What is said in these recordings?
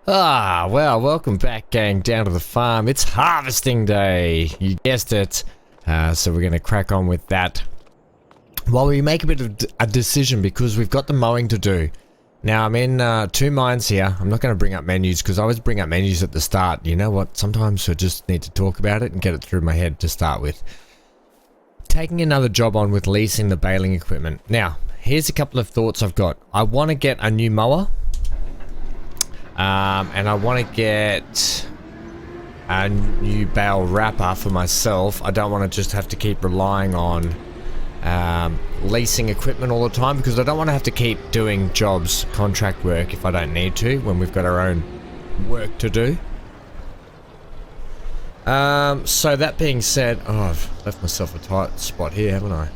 Well, welcome back, gang, down to the farm. It's harvesting day. You guessed it. So we're going to crack on with that while we make a bit of a decision, because we've got the mowing to do. Now, I'm in 2 mines here. I'm not going to bring up menus because I always bring up menus at the start. You know what? Sometimes I just need to talk about it and get it through my head to start with. Taking another job on with leasing the baling equipment. Now, here's a couple of thoughts I've got. I want to get a new mower. And I want to get a new bale wrapper for myself. I don't want to just have to keep relying on leasing equipment all the time, because I don't want to have to keep doing jobs, contract work, if I don't need to, when we've got our own work to do. So that being said, I've left myself a tight spot here, haven't I?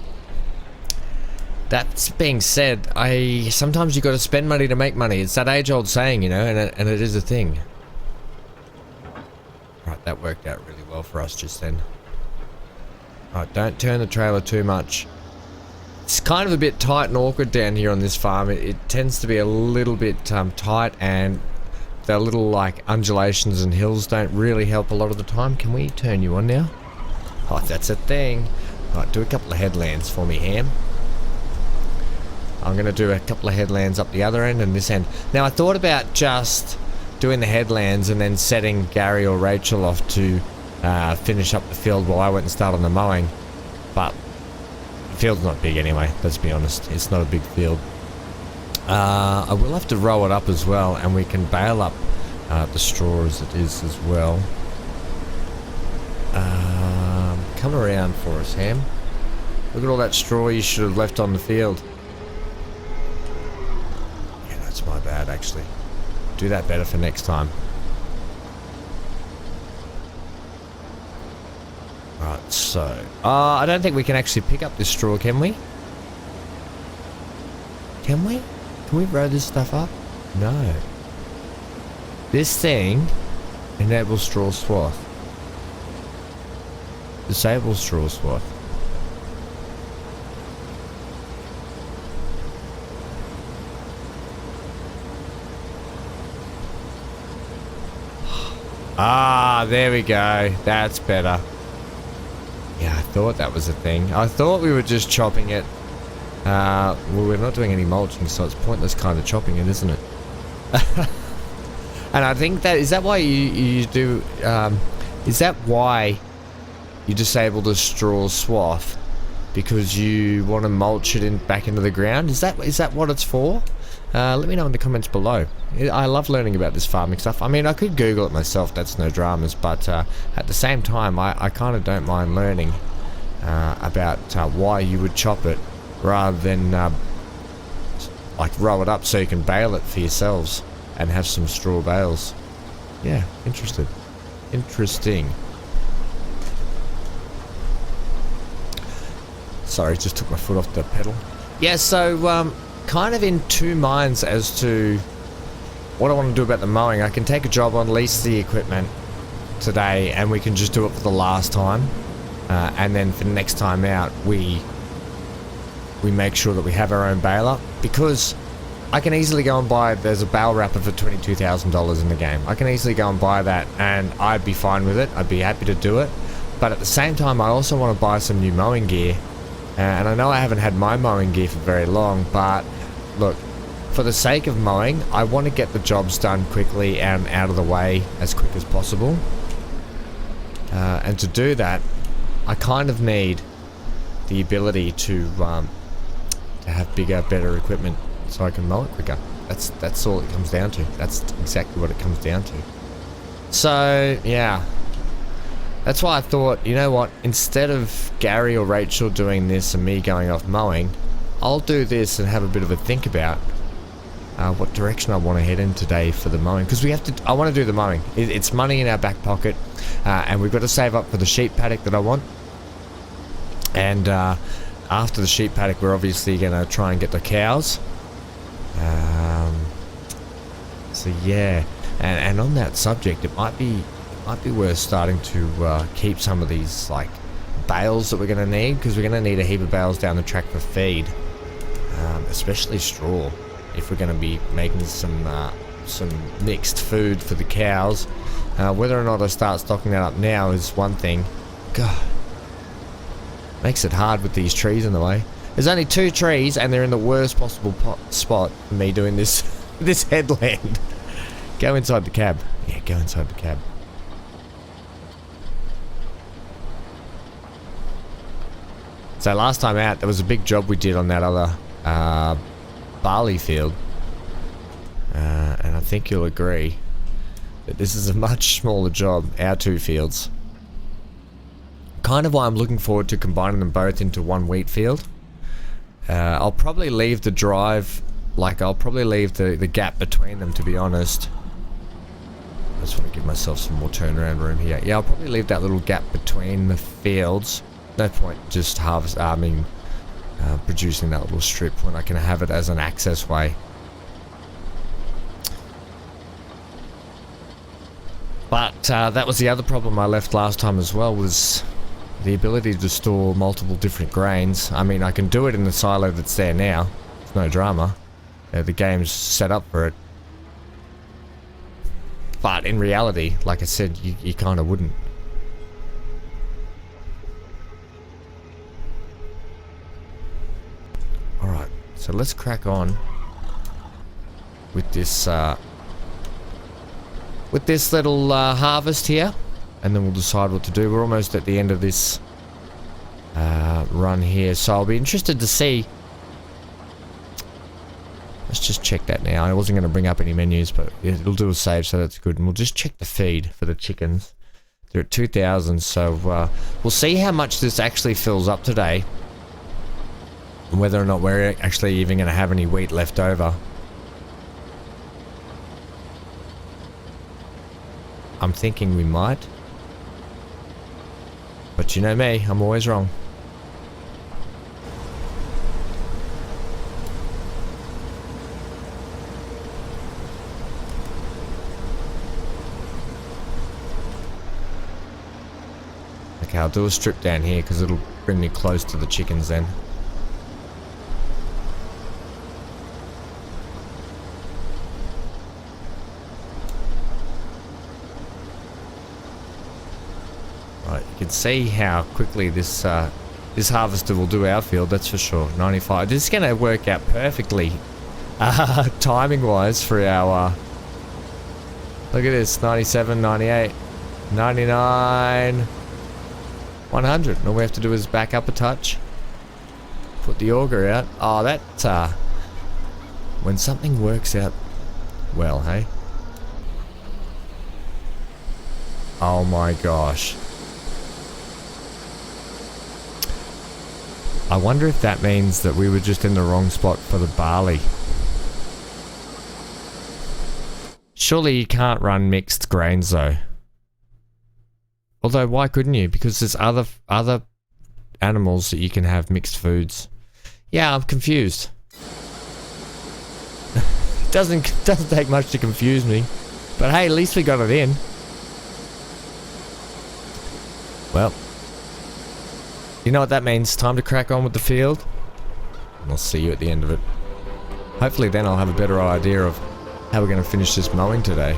That being said, sometimes you got to spend money to make money. It's that age-old saying, you know, and it is a thing. Right, that worked out really well for us just then. Right, don't turn the trailer too much. It's kind of a bit tight and awkward down here on this farm. It tends to be a little bit tight, and the little like undulations and hills don't really help a lot of the time. Can we turn you on now? Oh, that's a thing. Right, do a couple of headlands for me, Ham. I'm going to do a couple of headlands up the other end and this end. Now, I thought about just doing the headlands and then setting Gary or Rachel off to finish up the field while I went and start on the mowing. But the field's not big anyway, let's be honest. It's not a big field. I will have to roll it up as well, and we can bale up the straw as it is as well. Come around for us, Ham. Look at all that straw you should have left on the field. That's my bad, actually. Do that better for next time. Right, so... I don't think we can actually pick up this straw, can we? Can we? Can we row this stuff up? No. This thing enables straw swath. Disable straw swath. There we go. That's better. Yeah, I thought that was a thing. I thought we were just chopping it. Well, we're not doing any mulching, so it's pointless kind of chopping it, isn't it? And I think that... Is that why you do... is that why you disable the straw swath? Because you want to mulch it back into the ground? Is that what it's for? Let me know in the comments below. I love learning about this farming stuff. I mean, I could Google it myself, that's no dramas, but at the same time, I kind of don't mind learning about why you would chop it rather than like roll it up so you can bale it for yourselves and have some straw bales. Yeah, interesting. Sorry, just took my foot off the pedal. Yeah, so kind of in 2 minds as to what I want to do about the mowing. I can take a job on, lease the equipment today, and we can just do it for the last time, and then for the next time out we make sure that we have our own baler, because I can easily go and buy... There's a bale wrapper for $22,000 in the game. I can easily go and buy that and I'd be fine with it. I'd be happy to do it, but at the same time I also want to buy some new mowing gear. And I know I haven't had my mowing gear for very long, but look, for the sake of mowing, I want to get the jobs done quickly and out of the way as quick as possible. And to do that, I kind of need the ability to have bigger, better equipment so I can mow it quicker. That's all it comes down to. That's exactly what it comes down to. So, yeah. That's why I thought, you know what, instead of Gary or Rachel doing this and me going off mowing, I'll do this and have a bit of a think about what direction I want to head in today for the mowing. Because I want to do the mowing. It's money in our back pocket, and we've got to save up for the sheep paddock that I want. And after the sheep paddock, we're obviously going to try and get the cows. So yeah, and on that subject, it might be worth starting to keep some of these like bales that we're going to need, because we're going to need a heap of bales down the track for feed, especially straw, if we're going to be making some some mixed food for the cows. Whether or not I start stocking that up now is one thing. God, makes it hard with these trees in the way. There's only 2 trees and they're in the worst possible spot for me doing this this headland. Go inside the cab. Yeah, go inside the cab. So last time out, there was a big job we did on that other barley field. And I think you'll agree that this is a much smaller job, our 2 fields. Kind of why I'm looking forward to combining them both into one wheat field. I'll probably leave the drive, like I'll probably leave the gap between them, to be honest. I just want to give myself some more turnaround room here. Yeah, I'll probably leave that little gap between the fields. No point just producing that little strip when I can have it as an access way. But that was the other problem I left last time as well, was the ability to store multiple different grains. I mean, I can do it in the silo that's there now. It's no drama. The game's set up for it. But in reality, like I said, you kind of wouldn't. Alright, so let's crack on with this little harvest here, and then we'll decide what to do. We're almost at the end of this run here, so I'll be interested to see. Let's just check that now. I wasn't going to bring up any menus, but it'll do a save, so that's good. And we'll just check the feed for the chickens. They're at 2,000, so we'll see how much this actually fills up today, and whether or not we're actually even going to have any wheat left over. I'm thinking we might. But you know me, I'm always wrong. Okay, I'll do a strip down here because it'll bring me close to the chickens then. You can see how quickly this this harvester will do our field, that's for sure. 95. This is going to work out perfectly timing wise for our look at this, 97, 98, 99, 100. And all we have to do is back up a touch, put the auger out. Oh, that when something works out well, hey? Oh my gosh. I wonder if that means that we were just in the wrong spot for the barley. Surely you can't run mixed grains though. Although why couldn't you? Because there's other animals that you can have mixed foods. Yeah, I'm confused. doesn't take much to confuse me. But hey, at least we got it in. Well, you know what that means. Time to crack on with the field. And I'll see you at the end of it. Hopefully then I'll have a better idea of how we're going to finish this mowing today.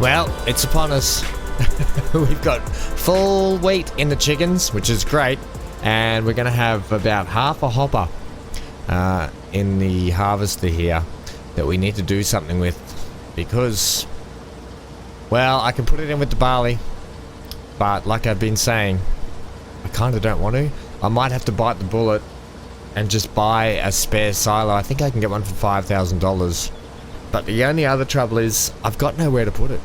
Well, it's upon us. We've got full wheat in the chickens, which is great. And we're going to have about half a hopper in the harvester here that we need to do something with. Because, well, I can put it in with the barley. But like I've been saying, I kind of don't want to. I might have to bite the bullet and just buy a spare silo. I think I can get one for $5,000. But the only other trouble is I've got nowhere to put it.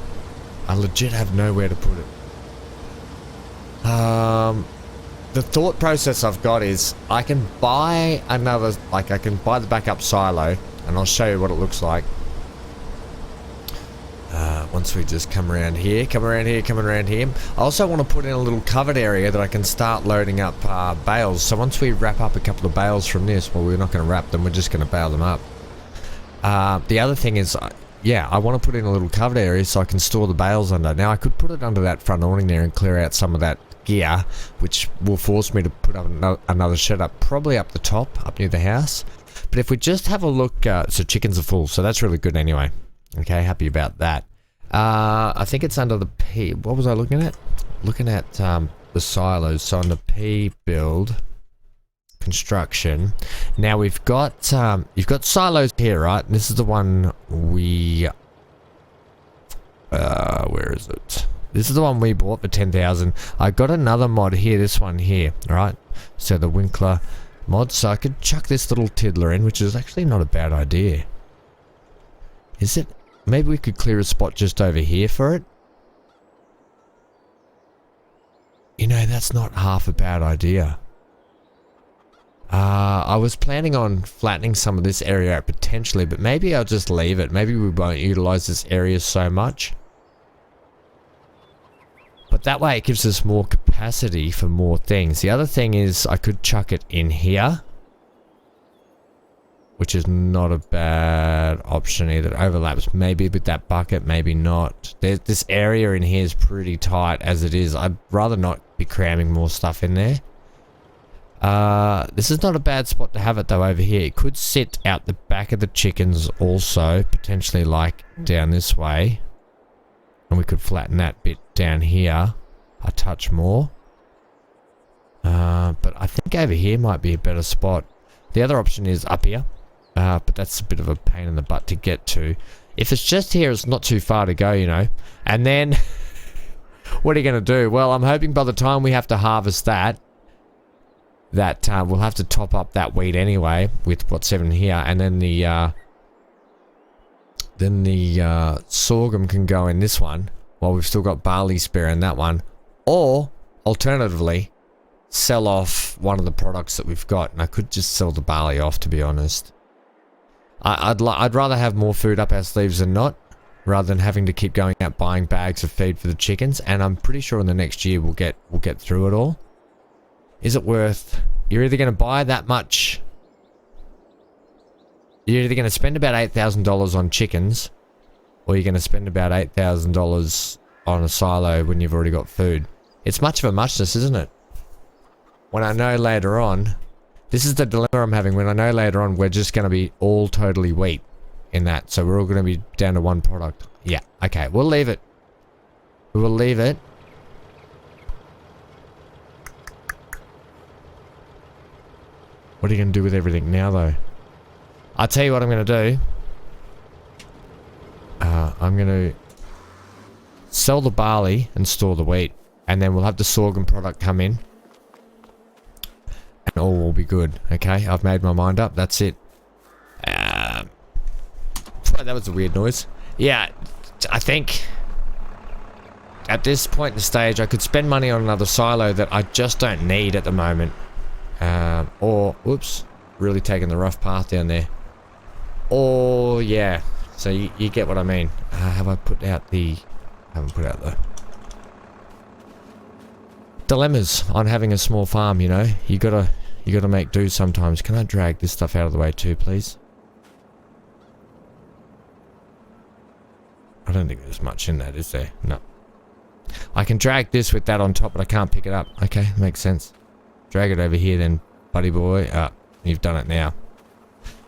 I legit have nowhere to put it. The thought process I've got is I can buy another, like I can buy the backup silo, and I'll show you what it looks like. Once we just come around here, come around here. I also want to put in a little covered area that I can start loading up bales. So once we wrap up a couple of bales from this, well, we're not going to wrap them, we're just going to bale them up. The other thing is, yeah, I want to put in a little covered area so I can store the bales under. Now, I could put it under that front awning there and clear out some of that gear, which will force me to put up another shed up, probably up the top, up near the house. But if we just have a look, so chickens are full, so that's really good anyway. Okay, happy about that. I think it's under the P. What was I looking at? Looking at the silos. So on the P build construction. Now we've got you've got silos here, right? And this is the one we where is it? This is the one we bought for 10,000. I got another mod here, this one here, right? So the Winkler mod, so I could chuck this little tiddler in, which is actually not a bad idea. Is it? Maybe we could clear a spot just over here for it. You know, that's not half a bad idea. I was planning on flattening some of this area out potentially, but maybe I'll just leave it. Maybe we won't utilize this area so much. But that way it gives us more capacity for more things. The other thing is I could chuck it in here, which is not a bad option either. It overlaps maybe with that bucket, maybe not. This area in here is pretty tight as it is. I'd rather not be cramming more stuff in there. This is not a bad spot to have it though over here. It could sit out the back of the chickens also, potentially like down this way. And we could flatten that bit down here a touch more. But I think over here might be a better spot. The other option is up here. But that's a bit of a pain in the butt to get to. If it's just here, it's not too far to go, you know. And then, what are you going to do? Well, I'm hoping by the time we have to harvest that we'll have to top up that wheat anyway with what's in here. And then the sorghum can go in this one while we've still got barley spare in that one. Or, alternatively, sell off one of the products that we've got. And I could just sell the barley off, to be honest. I'd rather have more food up our sleeves than not, rather than having to keep going out buying bags of feed for the chickens. And I'm pretty sure in the next year we'll get through it all. Is it worth? You're either going to buy that much. You're either going to spend about $8,000 on chickens, or you're going to spend about $8,000 on a silo when you've already got food. It's much of a muchness, isn't it? When I know later on. This is the dilemma I'm having when I know later on we're just going to be all totally wheat in that. So we're all going to be down to one product. Yeah, okay, we'll leave it. We will leave it. What are you going to do with everything now, though? I'll tell you what I'm going to do. I'm going to sell the barley and store the wheat. And then we'll have the sorghum product come in. And all will be good. Okay, I've made my mind up. That's it. That was a weird noise. Yeah, I think at this point in the stage, I could spend money on another silo that I just don't need at the moment. Or, whoops, really taking the rough path down there. Or, yeah, so you get what I mean. Have I put out the... I haven't put out the... dilemmas on having a small farm, you know. You gotta make do sometimes. Can I drag this stuff out of the way too, please? I don't think there's much in that, is there? No. I can drag this with that on top, but I can't pick it up. Okay, makes sense. Drag it over here then, buddy boy. You've done it now.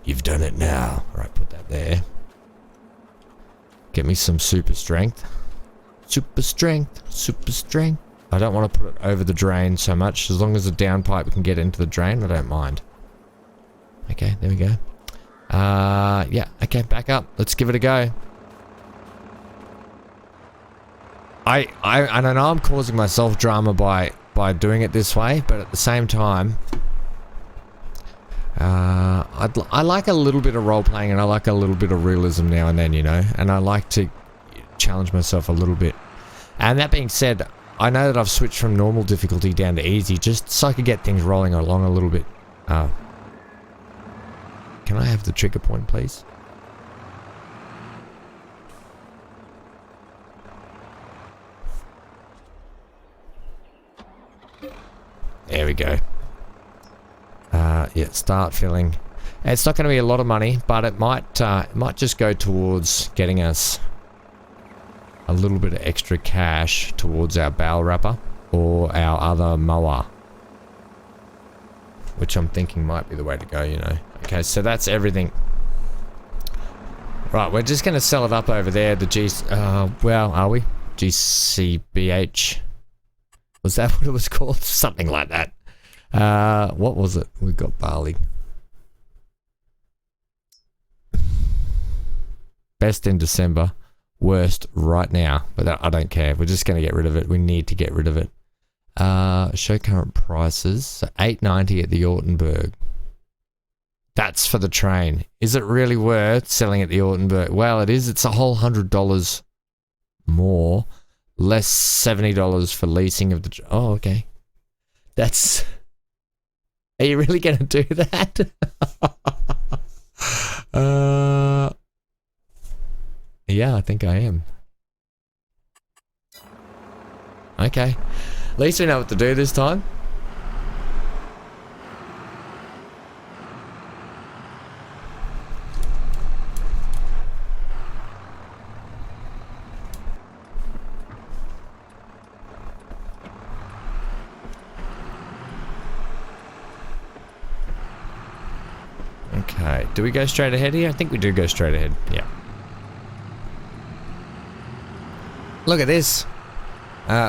You've done it now. Alright, put that there. Get me some super strength. Super strength. Super strength. I don't want to put it over the drain so much. As long as the downpipe can get into the drain, I don't mind. Okay, there we go. Yeah, okay, back up. Let's give it a go. I don't know, I'm causing myself drama by doing it this way, but at the same time, I like a little bit of role-playing and I like a little bit of realism now and then, you know, and I like to challenge myself a little bit. And that being said, I know that I've switched from normal difficulty down to easy just so I could get things rolling along a little bit. Can I have the trigger point, please? There we go. Yeah, start filling. It's not going to be a lot of money, but it might just go towards getting us a little bit of extra cash towards our bale wrapper or our other mower, which I'm thinking might be the way to go, you know. Okay, so that's everything. Right, we're just going to sell it up over there, the well, are we? GCBH. Was that what it was called? Something like that. What was it? We got barley. Best in December. Worst right now. But I don't care. We're just going to get rid of it. We need to get rid of it. Show current prices. So $8.90 at the Ortenberg. That's for the train. Is it really worth selling at the Ortenberg? Well, it is. It's a whole $100 more. Less $70 for leasing of the... Oh, okay. That's... Are you really going to do that? Yeah, I think I am. Okay. At least we know what to do this time. Okay, do we go straight ahead here? I think we do go straight ahead, yeah. Look at this.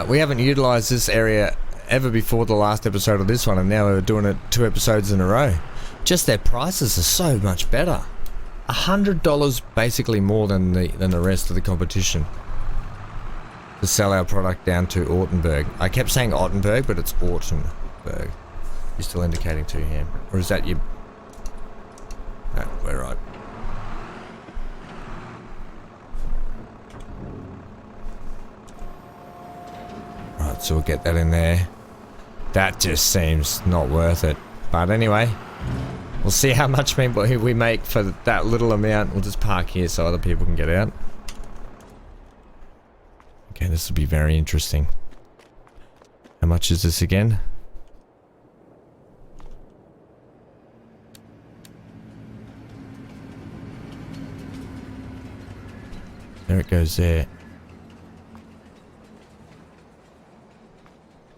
We haven't utilised this area ever before the last episode of this one, and now we're doing it 2 episodes in a row. Just their prices are so much better. $100 basically more than the rest of the competition to sell our product down to Ortenberg. I kept saying Ottenberg, but it's Ortenberg. You're still indicating to him, or is that you? No, we're right. Right, so we'll get that in there. That just seems not worth it. But anyway, we'll see how much we make for that little amount. We'll just park here so other people can get out. Okay, this will be very interesting. How much is this again? There it goes there.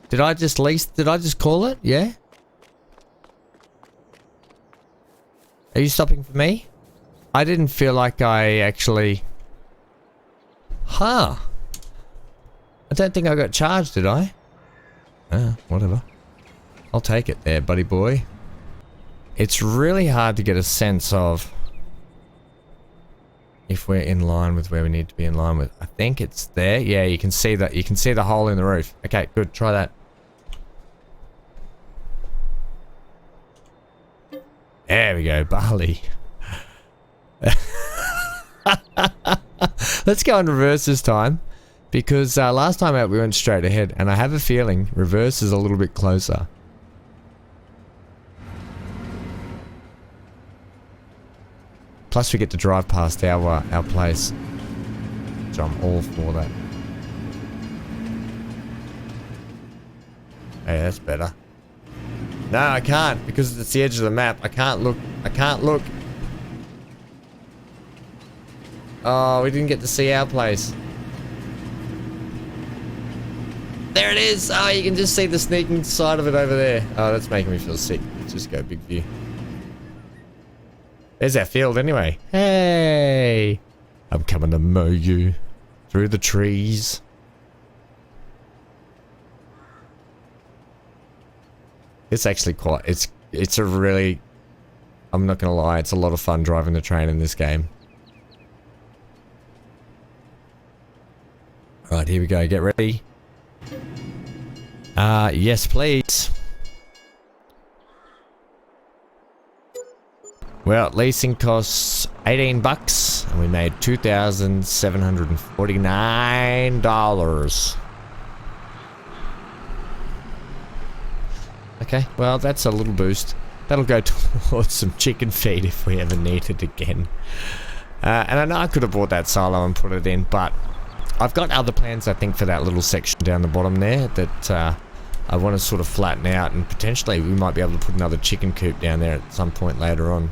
Did I just call it? Yeah? Are you stopping for me? I didn't feel like I actually... Huh. I don't think I got charged, did I? Whatever. I'll take it there, buddy boy. It's really hard to get a sense of if we're in line with where we need to be in line with. I think it's there. Yeah, you can see that. You can see the hole in the roof. Okay, good. Try that. There we go, barley. Let's go in reverse this time, because last time out we went straight ahead, and I have a feeling reverse is a little bit closer. Plus we get to drive past our place, so I'm all for that. Hey, that's better. No, I can't, because it's the edge of the map. I can't look. I can't look. Oh, we didn't get to see our place. There it is! Oh, you can just see the sneaking side of it over there. Oh, that's making me feel sick. Let's just go big view. There's our field anyway. Hey! I'm coming to mow you through the trees. It's actually quite, it's a really, I'm not gonna lie, it's a lot of fun driving the train in this game. Right, here we go, get ready. Yes please. Well, leasing costs 18 bucks and we made $2,749. Okay, well that's a little boost. That'll go towards some chicken feed if we ever need it again. And I know I could have bought that silo and put it in, but I've got other plans I think for that little section down the bottom there that I want to sort of flatten out, and potentially we might be able to put another chicken coop down there at some point later on.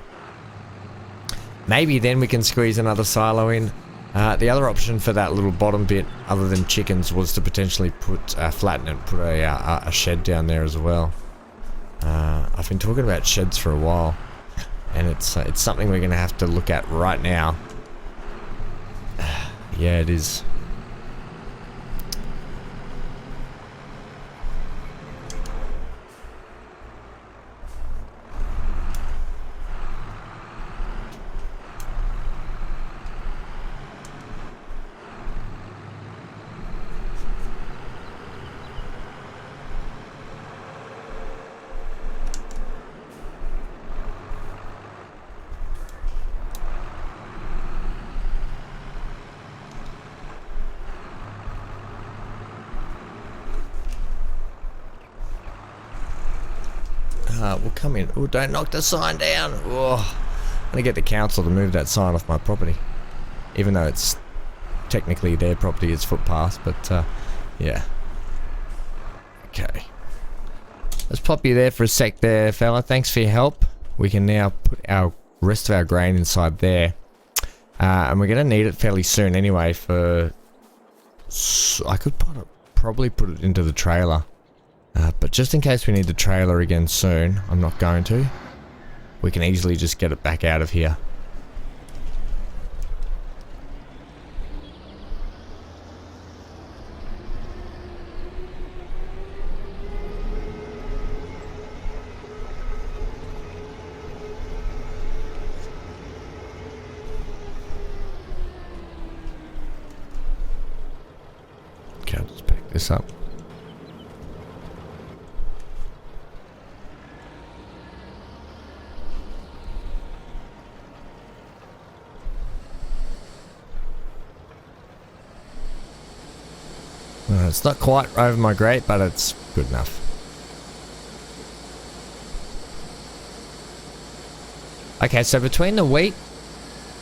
Maybe then we can squeeze another silo in. The other option for that little bottom bit, other than chickens, was to potentially put flatten it, put a shed down there as well. I've been talking about sheds for a while, and it's something we're going to have to look at right now. Yeah, it is. We'll come in. Oh, don't knock the sign down. Oh, I'm gonna get the council to move that sign off my property, even though it's technically their property. It's footpath, but yeah. Okay. Let's pop you there for a sec, there, fella. Thanks for your help. We can now put our rest of our grain inside there, and we're gonna need it fairly soon anyway. I could probably put it into the trailer. But just in case we need the trailer again soon, I'm not going to. We can easily just get it back out of here. Okay, I'll just pack this up. It's not quite over my grate, but it's good enough. Okay, so between the wheat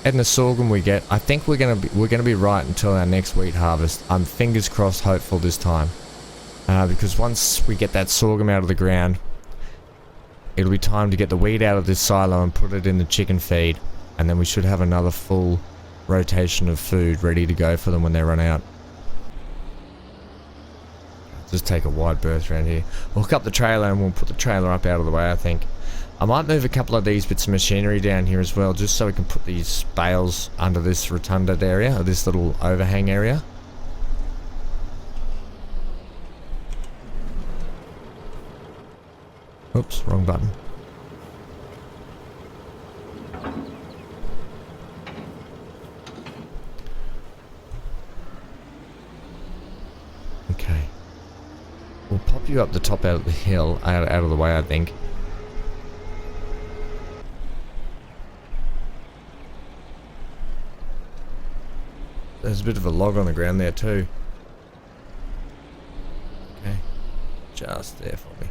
and the sorghum we get, I think we're gonna be right until our next wheat harvest. I'm fingers crossed hopeful this time, because once we get that sorghum out of the ground, it'll be time to get the wheat out of this silo and put it in the chicken feed, and then we should have another full rotation of food ready to go for them when they run out. Just take a wide berth around here. We'll hook up the trailer and we'll put the trailer up out of the way, I think. I might move a couple of these bits of machinery down here as well, just so we can put these bales under this rotunda area, or this little overhang area. Oops, wrong button. Okay. We'll pop you up the top out of the hill, out of the way, I think. There's a bit of a log on the ground there too. Okay. Just there for me.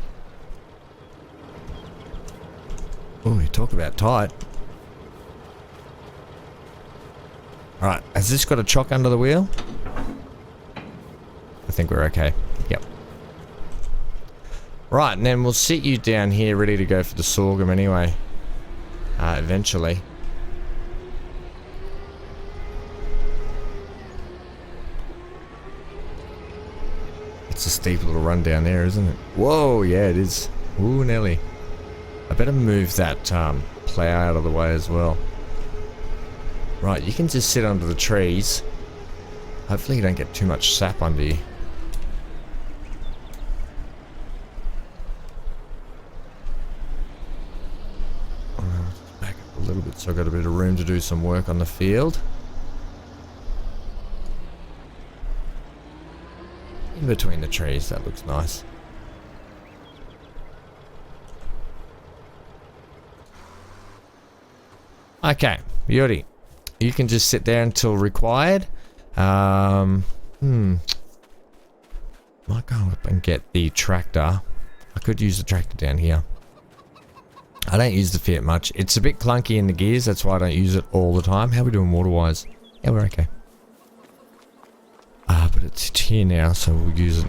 Oh, you talk about tight. Alright, has this got a chock under the wheel? I think we're okay. Yep. Right, and then we'll sit you down here ready to go for the sorghum anyway. Eventually. It's a steep little run down there, isn't it? Whoa, yeah it is. Ooh, Nelly. I better move that plow out of the way as well. Right, you can just sit under the trees. Hopefully you don't get too much sap under you. little bit so I've got a bit of room to do some work on the field. In between the trees, that looks nice. Okay, beauty. You can just sit there until required. Might go up and get the tractor. I could use the tractor down here. I don't use the Fiat much. It's a bit clunky in the gears, that's why I don't use it all the time. How are we doing water-wise? Yeah, we're okay. But it's here now, so we'll use it.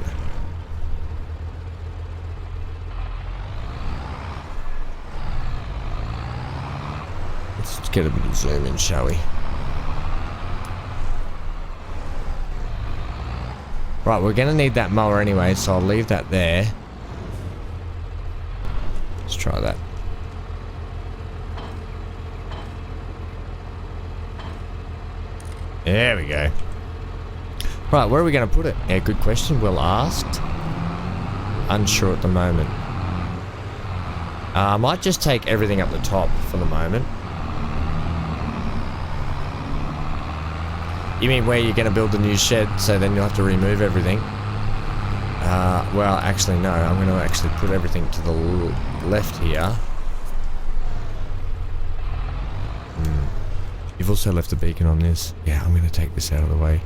Let's get a bit of zoom in, shall we? Right, we're going to need that mower anyway, so I'll leave that there. Let's try that. There we go. Right, where are we going to put it? Yeah, good question. Well asked. Unsure at the moment. I might just take everything up the top for the moment. You mean where you're going to build a new shed, so then you'll have to remove everything? Well, actually, no. I'm going to actually put everything to the left here. You've also left a beacon on this. Yeah, I'm going to take this out of the way.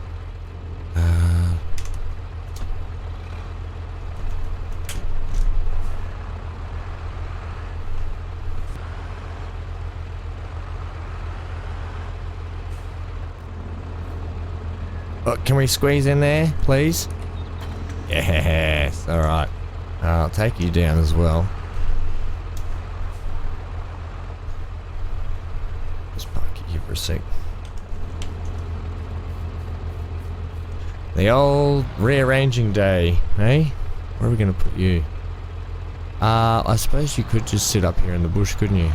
Oh, can we squeeze in there, please? Yes, alright. I'll take you down as well. Just park you here for a sec. The old rearranging day, eh? Where are we going to put you? I suppose you could just sit up here in the bush, couldn't you?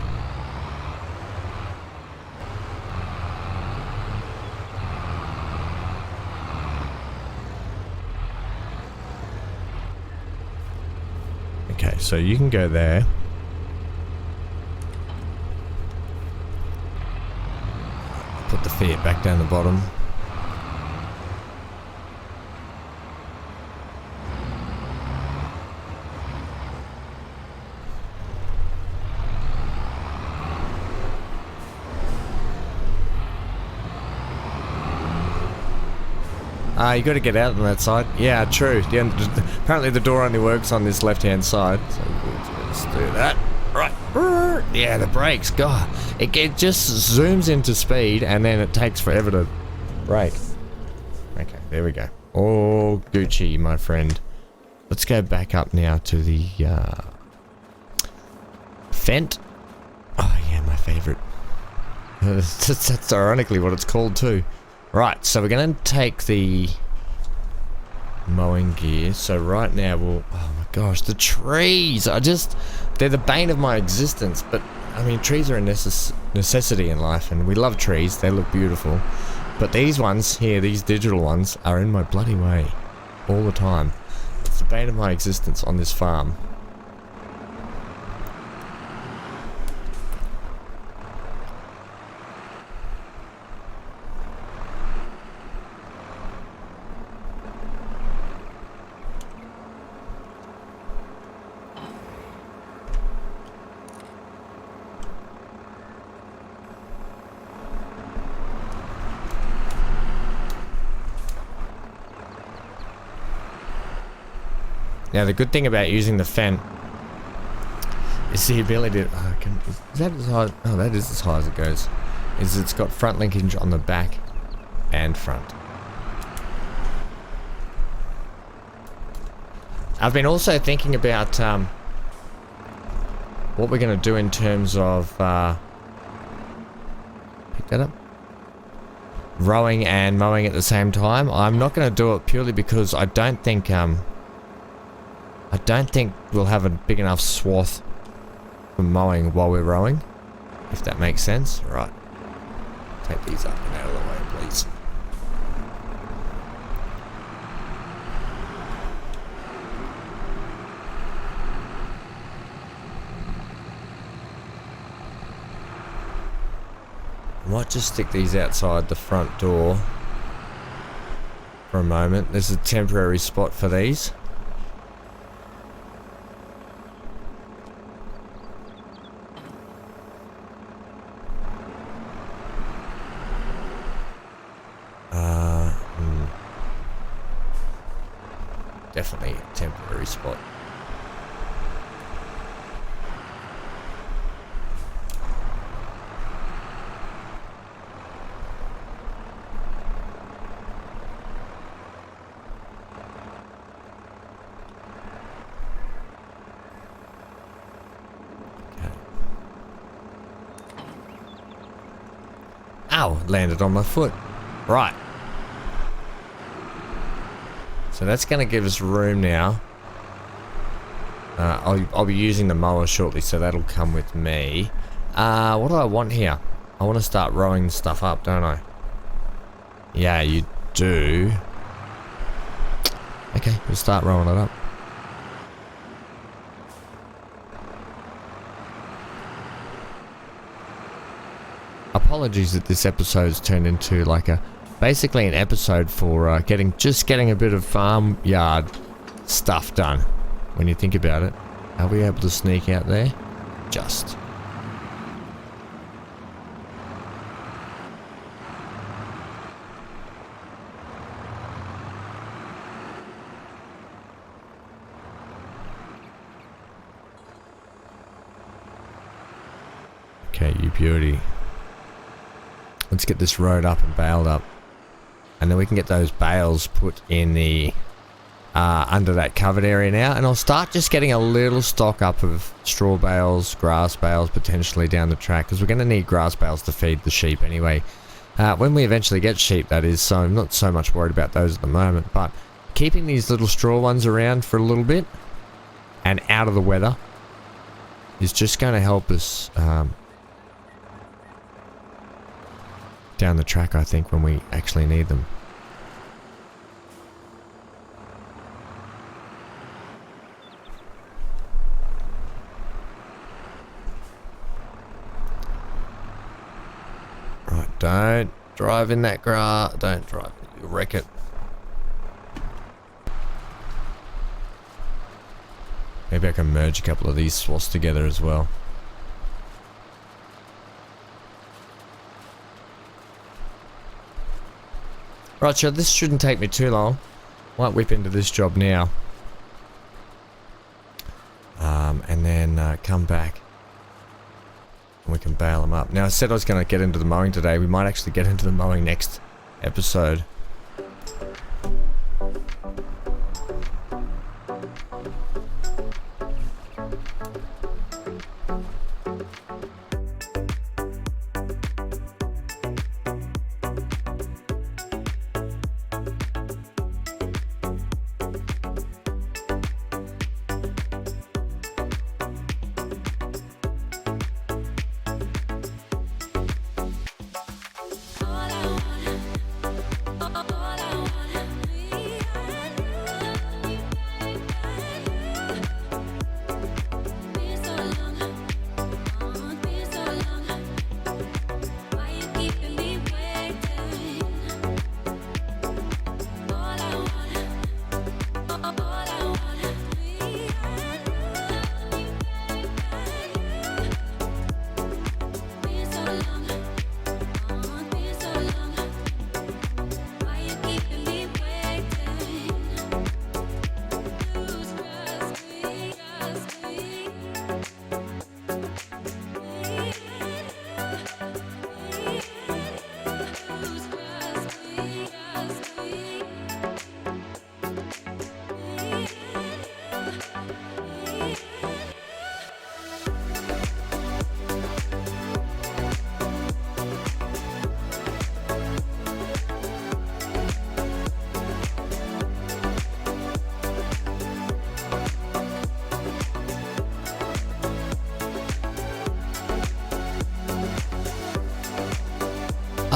Okay, so you can go there. Put the Fiat back down the bottom. You got to get out on that side. Yeah, true. Yeah, apparently the door only works on this left-hand side. So let's do that. Right. Yeah, the brakes. God, it just zooms into speed and then it takes forever to brake. Okay, there we go. All Gucci, my friend. Let's go back up now to the Fent. Oh yeah, my favorite. That's ironically what it's called too. Right, so we're going to take the mowing gear. So right now we'll... Oh my gosh, the trees! They're the bane of my existence. But, I mean, trees are a necessity in life. And we love trees. They look beautiful. But these ones here, these digital ones, are in my bloody way. All the time. It's the bane of my existence on this farm. Now the good thing about using the Fent is the ability to... is that as high? Oh, that is as high as it goes. Is it's got front linkage on the back and front. I've been also thinking about what we're going to do in terms of... pick that up. Rowing and mowing at the same time. I'm not going to do it purely because I don't think we'll have a big enough swath for mowing while we're rowing, if that makes sense. Right. Take these up and out of the way, please. I might just stick these outside the front door for a moment. There's a temporary spot for these. Definitely a temporary spot. Ow, landed on my foot. Right. So that's going to give us room now. I'll be using the mower shortly, so that'll come with me. What do I want here? I want to start rowing stuff up, don't I? Yeah, you do. Okay, we'll start rowing it up. Apologies that this episode's turned into like basically an episode for getting a bit of farmyard stuff done. When you think about it, are we able to sneak out there? Just. Okay, you beauty. Let's get this road up and baled up. And then we can get those bales put in the under that covered area now. And I'll start just getting a little stock up of straw bales, grass bales potentially down the track, because we're going to need grass bales to feed the sheep anyway. When we eventually get sheep, that is, so I'm not so much worried about those at the moment. But keeping these little straw ones around for a little bit and out of the weather is just going to help us down the track, I think, when we actually need them. Right, don't drive in that grass. Don't drive. You'll wreck it. Maybe I can merge a couple of these swaths together as well. Right, so this shouldn't take me too long. Might whip into this job now. And then come back. And we can bail them up. Now, I said I was going to get into the mowing today. We might actually get into the mowing next episode.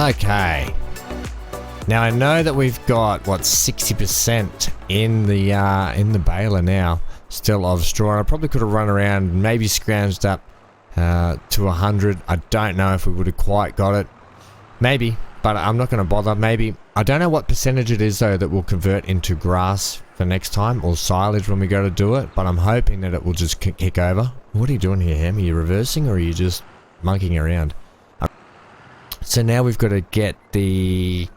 Okay. Now I know that we've got what 60% in the baler now, still of straw. I probably could have run around and maybe scrounged up to 100. I don't know if we would have quite got it. Maybe, but I'm not going to bother. Maybe. I don't know what percentage it is, though, that will convert into grass for next time, or silage when we go to do it, but I'm hoping that it will just kick over. What are you doing here, Ham? Are you reversing, or are you just monkeying around? So now we've got to get the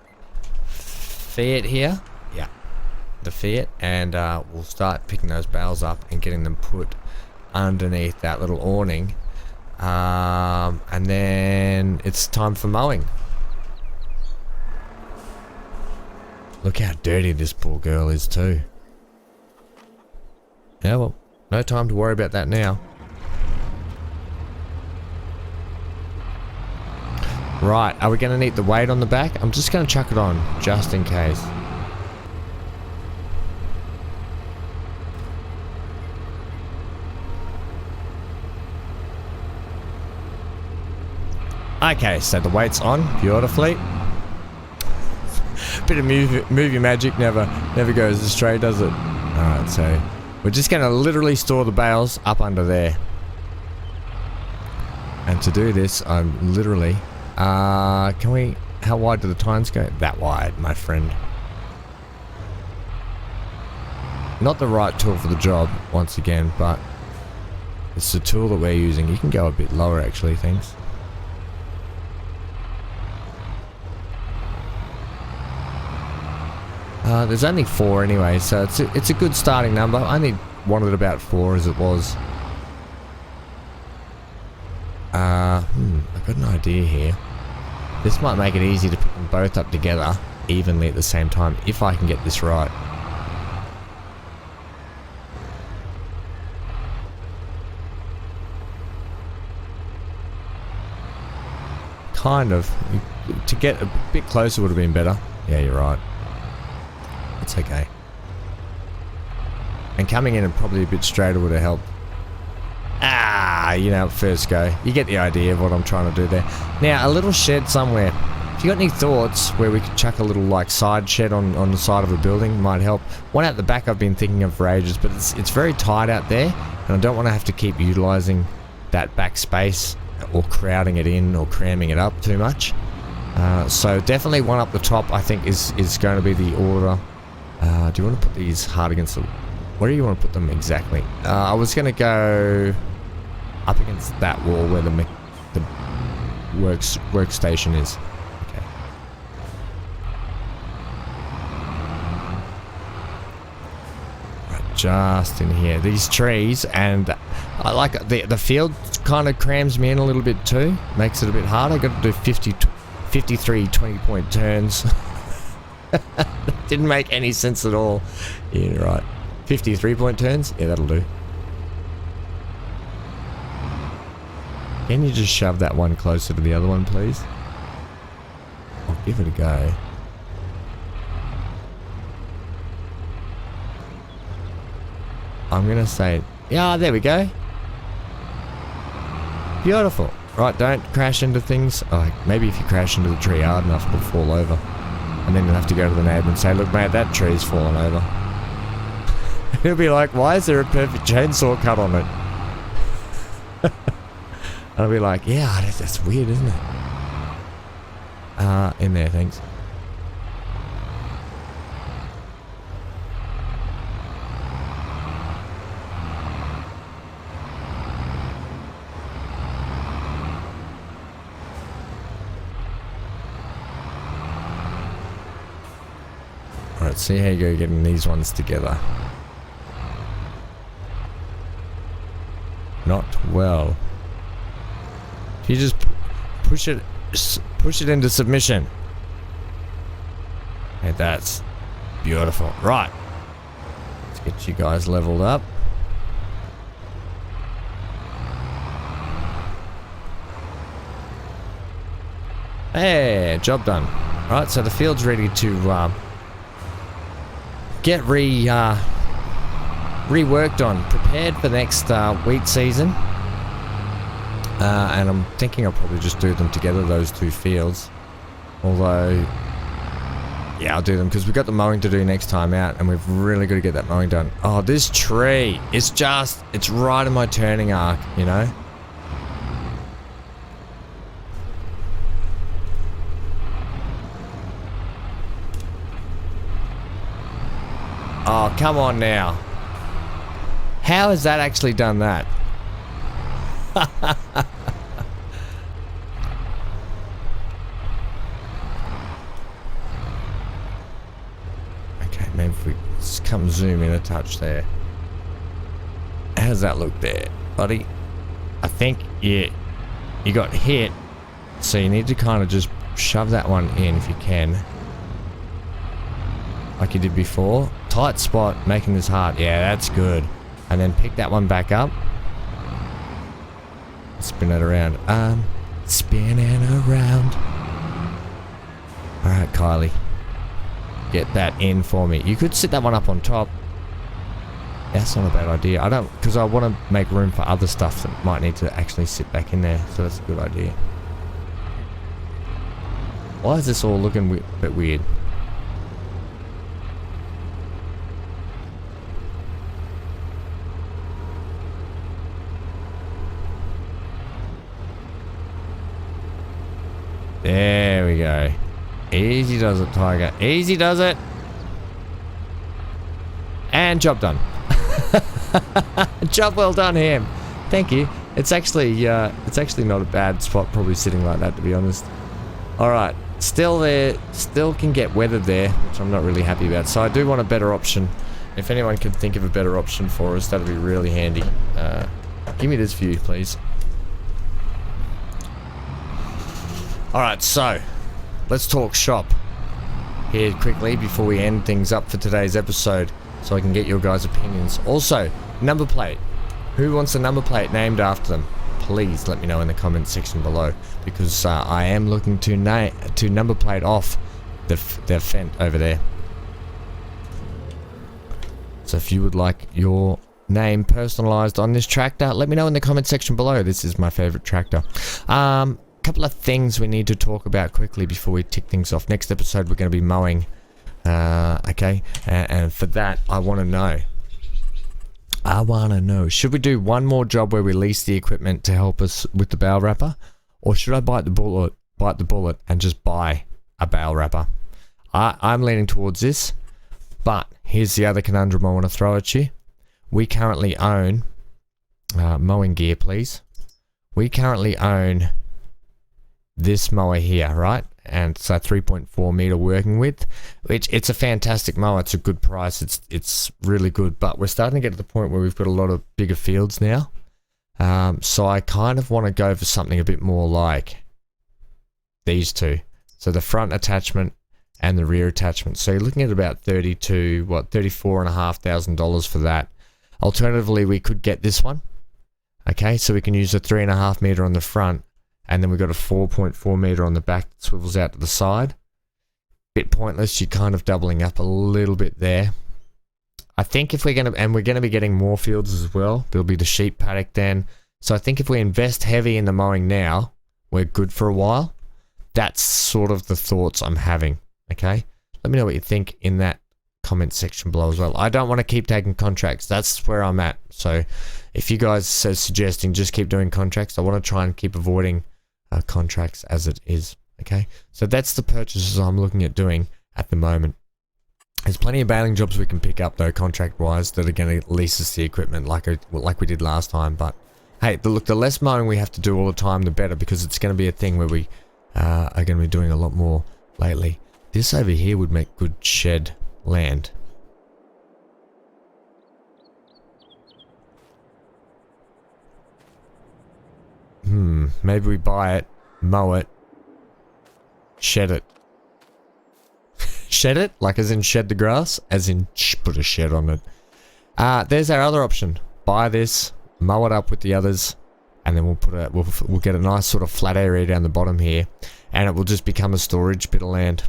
Fiat here. Yeah, the Fiat, and we'll start picking those bales up and getting them put underneath that little awning. And then it's time for mowing. Look how dirty this poor girl is too. Yeah, well, no time to worry about that now. Right, are we going to need the weight on the back? I'm just going to chuck it on, just in case. Okay, so the weight's on beautifully. Bit of movie magic never goes astray, does it? Alright, so we're just going to literally store the bales up under there. And to do this, I'm literally... can we... How wide do the tines go? That wide, my friend. Not the right tool for the job, once again, but it's the tool that we're using. You can go a bit lower, actually, thanks. There's only 4 anyway, so it's a good starting number. I only wanted about 4 as it was. I've got an idea here. This might make it easy to pick them both up together evenly at the same time, if I can get this right. Kind of. To get a bit closer would have been better. Yeah, you're right. It's okay. And coming in and probably a bit straighter would have helped. You know, first go. You get the idea of what I'm trying to do there. Now, a little shed somewhere. If you got any thoughts where we could chuck a little, like, side shed on the side of a building, might help. One out the back I've been thinking of for ages, but it's very tight out there, and I don't want to have to keep utilising that back space or crowding it in or cramming it up too much. So definitely one up the top, I think, is going to be the order. Do you want to put these hard against the... Where do you want to put them exactly? I was going to go up against that wall where the workstation is. Okay. Right, just in here. These trees, and I like the field kind of crams me in a little bit too. Makes it a bit harder. I got to do 53 20-point turns. Didn't make any sense at all. Yeah, right. 53-point turns? Yeah, that'll do. Can you just shove that one closer to the other one, please? I'll give it a go. I'm gonna say... Yeah, there we go. Beautiful. Right, don't crash into things. Oh, maybe if you crash into the tree hard enough, it'll fall over. And then you'll have to go to the neighbour and say, look mate, that tree's fallen over. He'll be like, why is there a perfect chainsaw cut on it? I'll be like, yeah, that's weird, isn't it? In there, thanks. Alright, see how you go getting these ones together. Not well. If you just push it into submission. Hey, that's beautiful. Right. Let's get you guys leveled up. Hey, job done. Right, so the field's ready to get reworked on, prepared for the next wheat season. And I'm thinking I'll probably just do them together, those two fields. Although, yeah, I'll do them because we've got the mowing to do next time out, and we've really got to get that mowing done. Oh, this tree, it's right in my turning arc, you know? Oh, come on now. How has that actually done that? Okay, maybe if we just come zoom in a touch there. How's that look there, buddy? I think you got hit, so you need to kind of just shove that one in if you can. Like you did before. Tight spot, making this hard. Yeah, that's good. And then pick that one back up. Spin it around. Spinning around. Alright, Kylie. Get that in for me. You could sit that one up on top. That's not a bad idea. I don't, because I want to make room for other stuff that might need to actually sit back in there. So that's a good idea. Why is this all looking a bit weird? There we go. Easy does it, Tiger. Easy does it. And job done. Job well done, Ham. Thank you. It's actually not a bad spot, probably sitting like that, to be honest. All right, still there. Still can get weathered there, which I'm not really happy about. So I do want a better option. If anyone can think of a better option for us, that'd be really handy. Give me this view, please. Alright, so let's talk shop here quickly before we end things up for today's episode, so I can get your guys' opinions. Also, number plate. Who wants a number plate named after them? Please let me know in the comment section below, because I am looking to number plate off the Fent over there. So if you would like your name personalized on this tractor, let me know in the comment section below. This is my favorite tractor. Couple of things we need to talk about quickly before we tick things off. Next episode we're going to be mowing, okay, and for that I want to know, should we do one more job where we lease the equipment to help us with the bale wrapper, or should I bite the bullet and just buy a bale wrapper? I'm leaning towards this, but here's the other conundrum I want to throw at you. We currently own mowing gear, please. We currently own this mower here, right? And it's a 3.4 meter working width, which it's a fantastic mower. It's a good price. It's really good, but we're starting to get to the point where we've got a lot of bigger fields now. So I kind of want to go for something a bit more like these two. So the front attachment and the rear attachment. So you're looking at about $34,500 for that. Alternatively, we could get this one. Okay, so we can use a 3.5 meter on the front, and then we've got a 4.4 meter on the back that swivels out to the side. Bit pointless, you're kind of doubling up a little bit there. I think if we're going to, and we're going to be getting more fields as well, there'll be the sheep paddock then. So I think if we invest heavy in the mowing now, we're good for a while. That's sort of the thoughts I'm having, okay? Let me know what you think in that comment section below as well. I don't want to keep taking contracts. That's where I'm at. So if you guys are suggesting just keep doing contracts, I want to try and keep avoiding contracts as it is, okay? So that's the purchases I'm looking at doing at the moment. There's plenty of baling jobs we can pick up though, contract wise, that are going to lease us the equipment like we did last time. But hey, the less mowing we have to do all the time, the better, because it's going to be a thing where we are going to be doing a lot more lately. This over here would make good shed land. Maybe we buy it, mow it, shed it. Shed it? Like as in shed the grass? As in put a shed on it. There's our other option. Buy this, mow it up with the others, and then we'll get a nice sort of flat area down the bottom here, and it will just become a storage bit of land.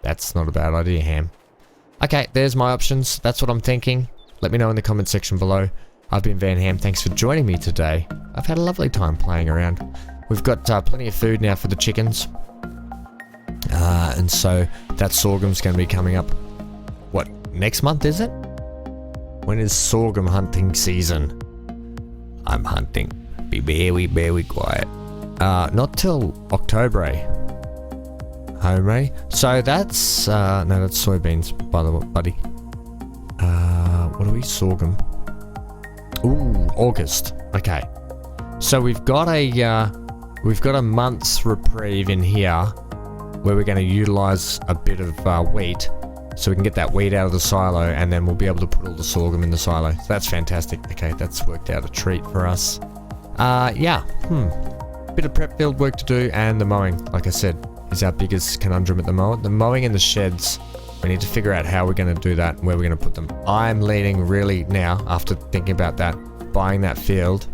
That's not a bad idea, Ham. Okay, there's my options. That's what I'm thinking. Let me know in the comment section below. I've been Van Ham. Thanks for joining me today. I've had a lovely time playing around. We've got plenty of food now for the chickens. And so that sorghum's going to be coming up, what, next month is it? When is sorghum hunting season? I'm hunting. Be very quiet. Not till October, Home, so that's, no, that's soybeans, by the way, buddy. What are we? Sorghum. Ooh, August. Okay. So we've got a month's reprieve in here where we're going to utilize a bit of wheat so we can get that wheat out of the silo, and then we'll be able to put all the sorghum in the silo. So that's fantastic. Okay, that's worked out a treat for us. Yeah. Bit of prep field work to do, and the mowing, like I said, is our biggest conundrum at the moment. The mowing in the sheds, we need to figure out how we're going to do that and where we're going to put them. I'm leaning really now, after thinking about that, buying that field.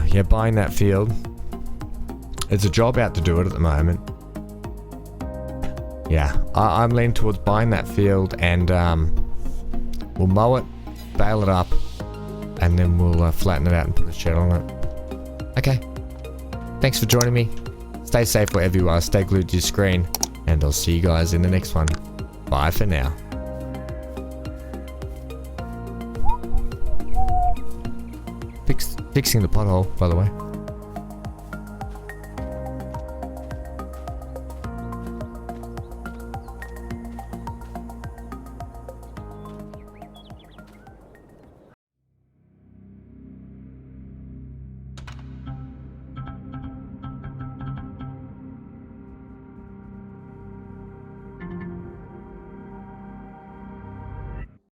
Yeah, buying that field. It's a job out to do it at the moment. Yeah, I'm leaning towards buying that field, and we'll mow it, bale it up, and then we'll flatten it out and put a shed on it. Okay. Thanks for joining me. Stay safe wherever you are. Stay glued to your screen, and I'll see you guys in the next one. Bye for now. Fixing the pothole, by the way.